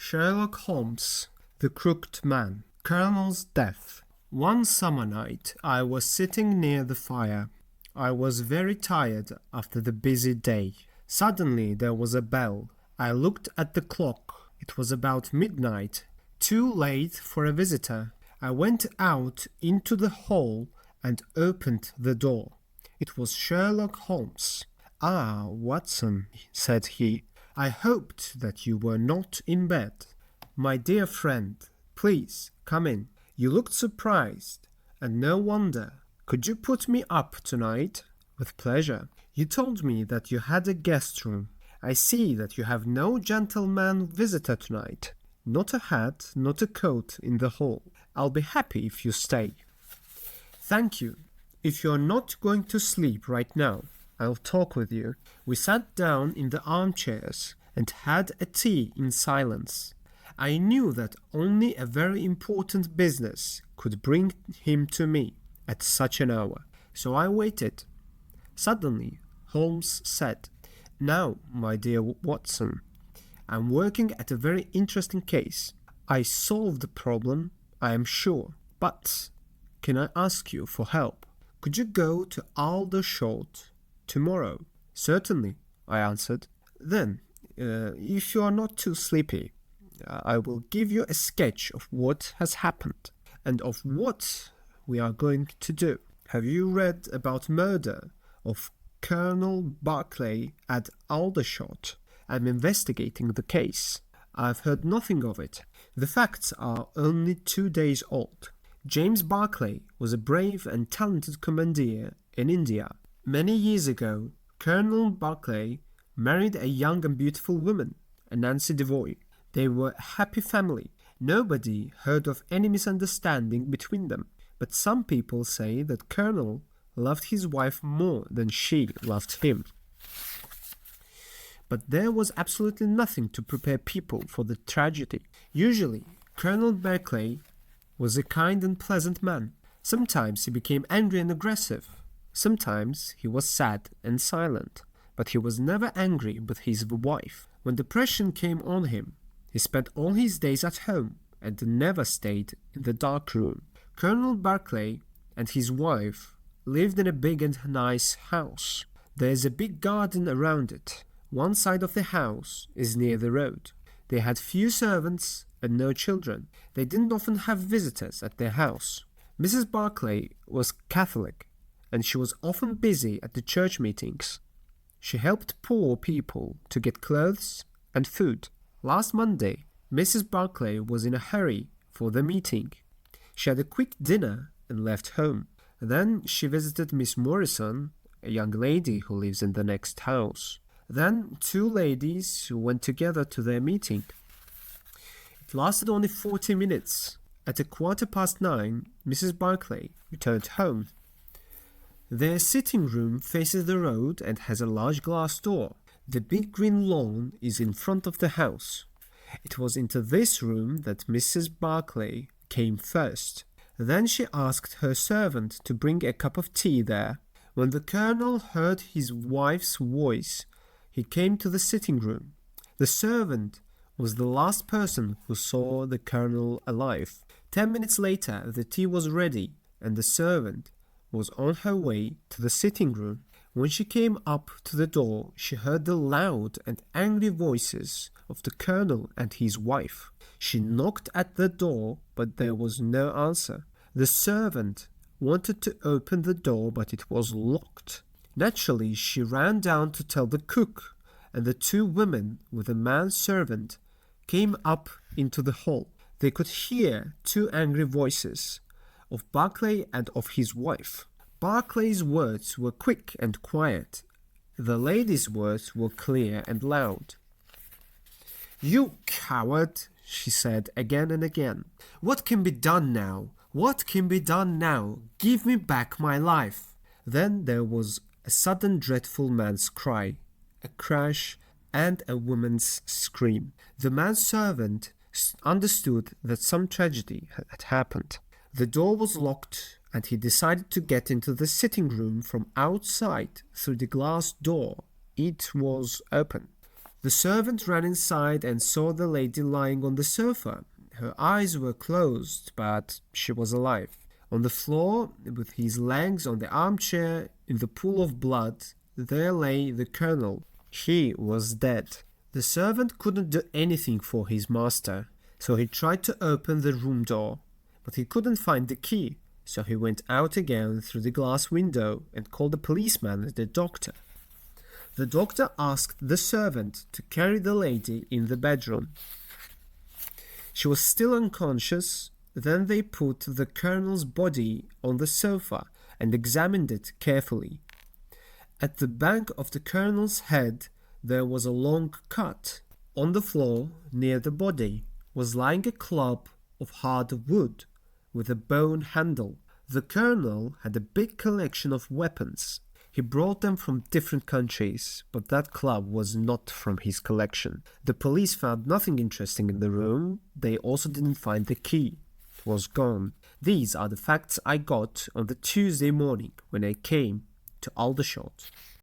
Sherlock Holmes, The Crooked Man, Colonel's Death. One summer night, I was sitting near the fire. I was very tired after the busy day. Suddenly there was a bell. I looked at the clock. It was about midnight, too late for a visitor. I went out into the hall and opened the door. It was Sherlock Holmes. "Ah, Watson," said he, "I hoped that you were not in bed. My dear friend, please come in. You looked surprised, and no wonder. Could you put me up tonight?" "With pleasure. You told me that you had a guest room. I see that you have no gentleman visitor tonight. Not a hat, not a coat in the hall. I'll be happy if you stay." "Thank you. If you're not going to sleep right now, I'll talk with you." We sat down in the armchairs and had a tea in silence. I knew that only a very important business could bring him to me at such an hour, so I waited. Suddenly, Holmes said, "Now, my dear Watson, I'm working at a very interesting case. I solved the problem, I am sure, but can I ask you for help? Could you go to Aldershot tomorrow?" "Certainly," I answered. "Then, if you are not too sleepy, I will give you a sketch of what has happened and of what we are going to do. Have you read about murder of Colonel Barclay at Aldershot? I'm investigating the case. I've heard nothing of it. The facts are only 2 days old. James Barclay was a brave and talented commandeer in India. Many years ago, Colonel Barclay married a young and beautiful woman, a Nancy Devoy. They were a happy family. Nobody heard of any misunderstanding between them, but some people say that Colonel loved his wife more than she loved him. But there was absolutely nothing to prepare people for the tragedy. Usually, Colonel Barclay was a kind and pleasant man. Sometimes he became angry and aggressive. Sometimes he was sad and silent, but he was never angry with his wife. When depression came on him, he spent all his days at home and never stayed in the dark room. Colonel Barclay and his wife lived in a big and nice house. There is a big garden around it. One side of the house is near the road. They had few servants and no children. They didn't often have visitors at their house. Mrs. Barclay was Catholic, and she was often busy at the church meetings. She helped poor people to get clothes and food. Last Monday, Mrs. Barclay was in a hurry for the meeting. She had a quick dinner and left home. Then she visited Miss Morrison, a young lady who lives in the next house. Then 2 ladies went together to their meeting. It lasted only 40 minutes. At 9:15, Mrs. Barclay returned home. Their sitting room faces the road and has a large glass door. The big green lawn is in front of the house. It was into this room that Mrs. Barclay came first. Then she asked her servant to bring a cup of tea there. When the Colonel heard his wife's voice, he came to the sitting room. The servant was the last person who saw the Colonel alive. 10 minutes later, the tea was ready, and the servant was on her way to the sitting room. When she came up to the door, she heard the loud and angry voices of the Colonel and his wife. She knocked at the door, but there was no answer. The servant wanted to open the door, but it was locked. Naturally, she ran down to tell the cook, and the 2 women with a manservant came up into the hall. They could hear 2 angry voices, of Barclay and of his wife. Barclay's words were quick and quiet. The lady's words were clear and loud. "You coward," she said again and again. "What can be done now? What can be done now? Give me back my life." Then there was a sudden dreadful man's cry, a crash, and a woman's scream. The manservant understood that some tragedy had happened. The door was locked, and he decided to get into the sitting room from outside through the glass door. It was open. The servant ran inside and saw the lady lying on the sofa. Her eyes were closed, but she was alive. On the floor, with his legs on the armchair, in the pool of blood, there lay the colonel. He was dead. The servant couldn't do anything for his master, so he tried to open the room door, but he couldn't find the key, so he went out again through the glass window and called the policeman and the doctor. The doctor asked the servant to carry the lady in the bedroom. She was still unconscious. Then they put the colonel's body on the sofa and examined it carefully. At the back of the colonel's head there was a long cut. On the floor, near the body, was lying a club of hard wood with a bone handle. The colonel had a big collection of weapons. He brought them from different countries, but that club was not from his collection. The police found nothing interesting in the room. They also didn't find the key. Was gone. These are the facts I got on the Tuesday morning when I came to Aldershot.